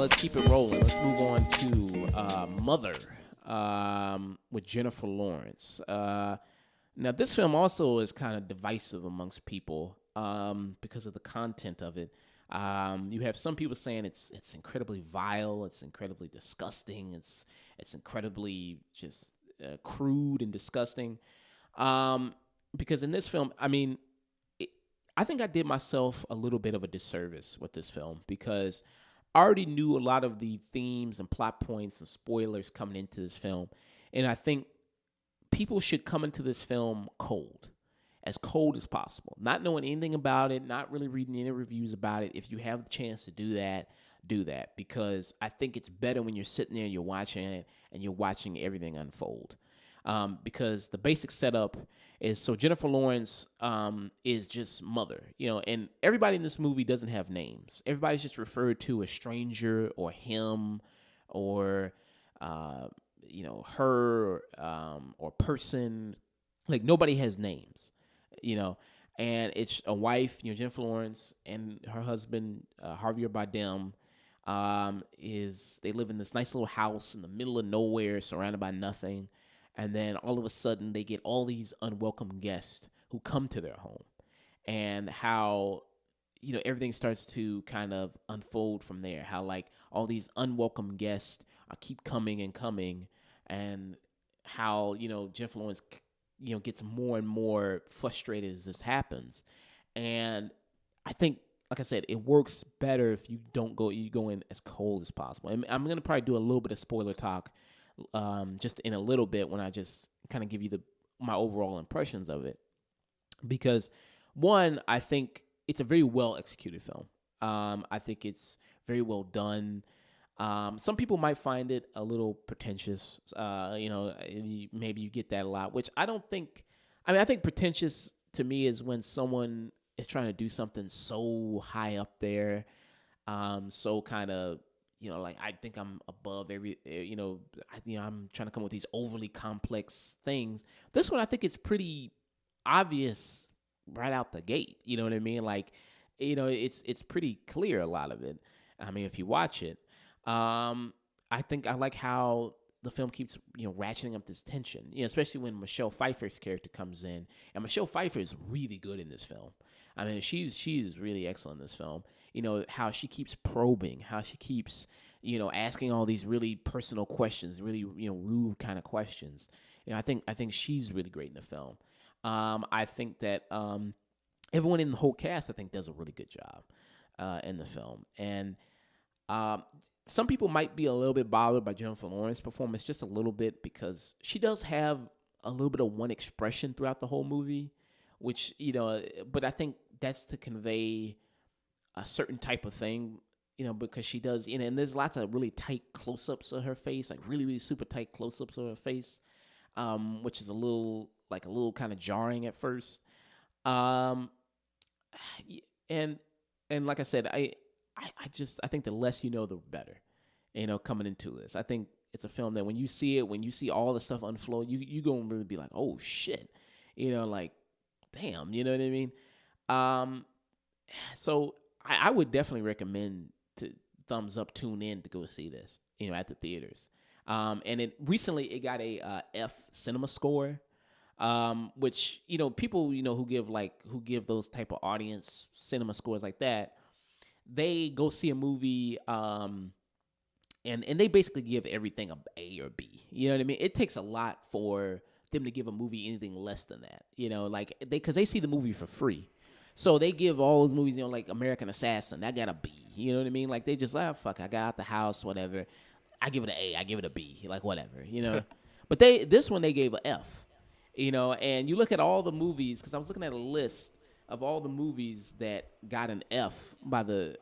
Let's keep it rolling. Let's move on to Mother with Jennifer Lawrence. Now, this film also is kind of divisive amongst people because of the content of it. You have some people saying it's incredibly vile, it's incredibly disgusting, it's incredibly just crude and disgusting. Because in this film, I mean, I think I did myself a little bit of a disservice with this film because I already knew a lot of the themes and plot points and spoilers coming into this film. And I think people should come into this film as cold as possible, not knowing anything about it, not really reading any reviews about it. If you have the chance to do that, because I think it's better when you're sitting there and you're watching it and you're watching everything unfold. Because the basic setup is, so Jennifer Lawrence is just Mother, and everybody in this movie doesn't have names. Everybody's just referred to as stranger or him or, her or person. Like, nobody has names, and it's a wife, Jennifer Lawrence, and her husband, Javier Bardem, they live in this nice little house in the middle of nowhere surrounded by nothing. And then all of a sudden they get all these unwelcome guests who come to their home, and how, everything starts to kind of unfold from there. How, like, all these unwelcome guests keep coming and coming, and how, Jennifer Lawrence, gets more and more frustrated as this happens. And I think, like I said, it works better if you go in as cold as possible. And I'm going to probably do a little bit of spoiler talk just in a little bit when I just kind of give you my overall impressions of it. Because one, I think it's a very well executed film. I think it's very well done. Some people might find it a little pretentious. Maybe you get that a lot, which I don't think. I think pretentious to me is when someone is trying to do something so high up there, so kind of, like, I think I'm above every, I'm trying to come up with these overly complex things. This one, I think it's pretty obvious right out the gate. You know what I mean? Like, it's pretty clear, a lot of it. I mean, if you watch it, I think I like how the film keeps, ratcheting up this tension, especially when Michelle Pfeiffer's character comes in. And Michelle Pfeiffer is really good in this film. I mean, she's really excellent in this film. How she keeps probing, how she keeps, asking all these really personal questions, really, rude kind of questions. I think she's really great in the film. I think that everyone in the whole cast, I think, does a really good job in the film. And some people might be a little bit bothered by Jennifer Lawrence's performance, just a little bit, because she does have a little bit of one expression throughout the whole movie, which, but I think that's to convey a certain type of thing, because she does, and there's lots of really tight close-ups of her face, like really, really super tight close-ups of her face, which is a little kind of jarring at first. And like I said, I think the less you know, the better, coming into this. I think it's a film that when you see all the stuff unfold, you going to really be like, oh shit, like, damn, you know what I mean? So I would definitely recommend to thumbs up, tune in to go see this, at the theaters. And it got a F cinema score, which, people, who give those type of audience cinema scores like that, they go see a movie, and they basically give everything a or B. You know what I mean? It takes a lot for them to give a movie anything less than that. Like, because they see the movie for free. So they give all those movies, like American Assassin, that got a B. You know what I mean? Like, they just, fuck, I got out the house, whatever. I give it an A, I give it a B, like, whatever, But this one, they gave a F, and you look at all the movies, because I was looking at a list of all the movies that got an F by the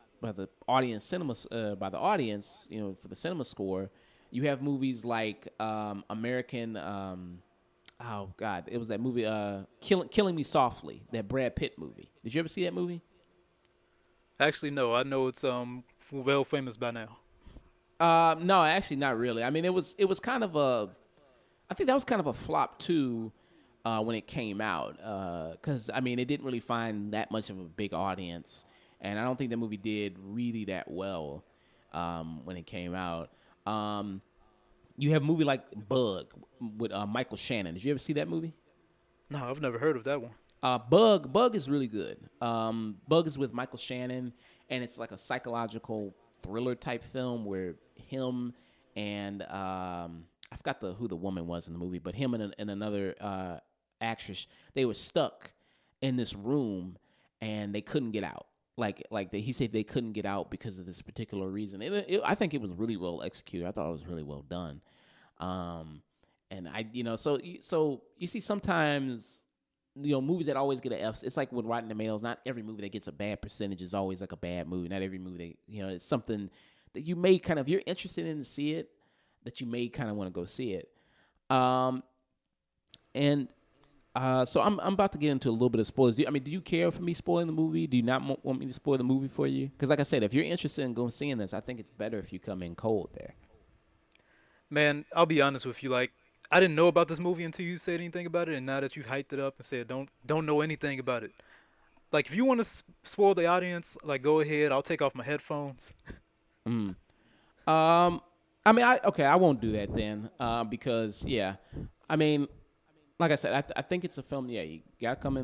audience cinema, for the cinema score. You have movies like American, oh God, it was that movie, Killing Me Softly, that Brad Pitt movie. Did you ever see that movie? Actually, no. I know it's well famous by now. No, actually, not really. I mean, it was kind of a. I think that was kind of a flop too when it came out because I mean, it didn't really find that much of a big audience, and I don't think the movie did really that well when it came out. You have a movie like Bug with Michael Shannon. Did you ever see that movie? No, I've never heard of that one. Bug is really good. Bug is with Michael Shannon, and it's like a psychological thriller type film where him and I forgot who the woman was in the movie, but him and another actress, they were stuck in this room and they couldn't get out. He said they couldn't get out because of this particular reason. I think it was really well executed. I thought it was really well done. And so you see sometimes movies that always get an F. It's like with Rotten Tomatoes. Not every movie that gets a bad percentage is always like a bad movie. Not every movie that it's something that you may kind of, if you're interested in to see it, that you may kind of want to go see it. So I'm about to get into a little bit of spoilers. Do you care for me spoiling the movie? Do you not want me to spoil the movie for you? Because like I said, if you're interested in going seeing this, I think it's better if you come in cold there. Man, I'll be honest with you. Like, I didn't know about this movie until you said anything about it, and now that you've hyped it up and said don't know anything about it. Like, if you want to spoil the audience, like, go ahead. I'll take off my headphones. Mm. Um, I won't do that then. Because yeah, I mean, like I said, I think it's a film. Yeah, you gotta come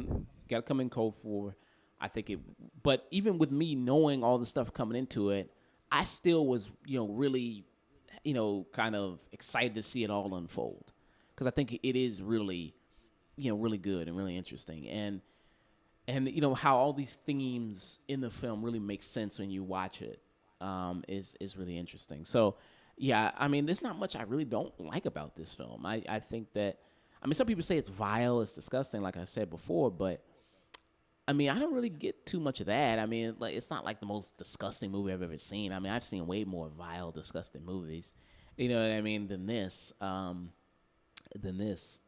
in cold for. I think it, but even with me knowing all the stuff coming into it, I still was really, kind of excited to see it all unfold because I think it is really, really good and really interesting and how all these themes in the film really make sense when you watch it is really interesting. So yeah, I mean, there's not much I really don't like about this film. I think that, I mean, some people say it's vile, it's disgusting, like I said before, but I mean, I don't really get too much of that. I mean, like, it's not like the most disgusting movie I've ever seen. I mean, I've seen way more vile, disgusting movies, you know what I mean, than this. Than this.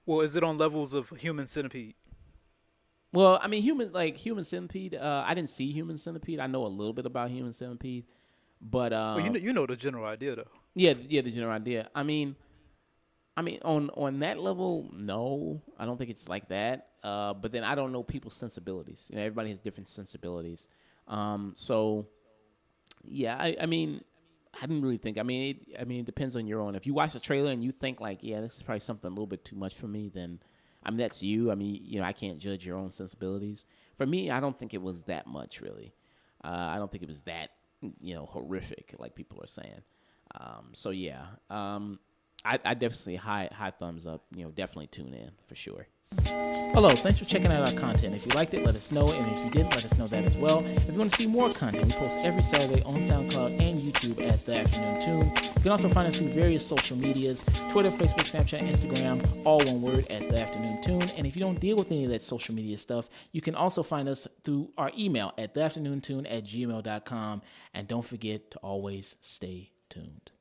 Well, is it on levels of Human Centipede? Well, I mean, Human Centipede. I didn't see Human Centipede. I know a little bit about Human Centipede, but Well, you know the general idea though. yeah, the general idea. I mean, on that level, no, I don't think it's like that. But then I don't know people's sensibilities. Everybody has different sensibilities. So yeah, I mean, I didn't really think. I mean, it depends on your own. If you watch the trailer and you think like, yeah, this is probably something a little bit too much for me, then I mean, that's you. I mean, I can't judge your own sensibilities. For me, I don't think it was that much really. I don't think it was that horrific like people are saying. So yeah. I definitely high thumbs up. Definitely tune in for sure. Hello, thanks for checking out our content. If you liked it, let us know, and if you didn't, let us know that as well. If you want to see more content, we post every Saturday on Soundcloud and YouTube at The Afternoon Tune. You can also find us through various social medias, Twitter, Facebook, Snapchat, Instagram, all one word at The Afternoon Tune. And if you don't deal with any of that social media stuff, you can also find us through our email at theafternoontune@gmail.com. And don't forget to always stay tuned.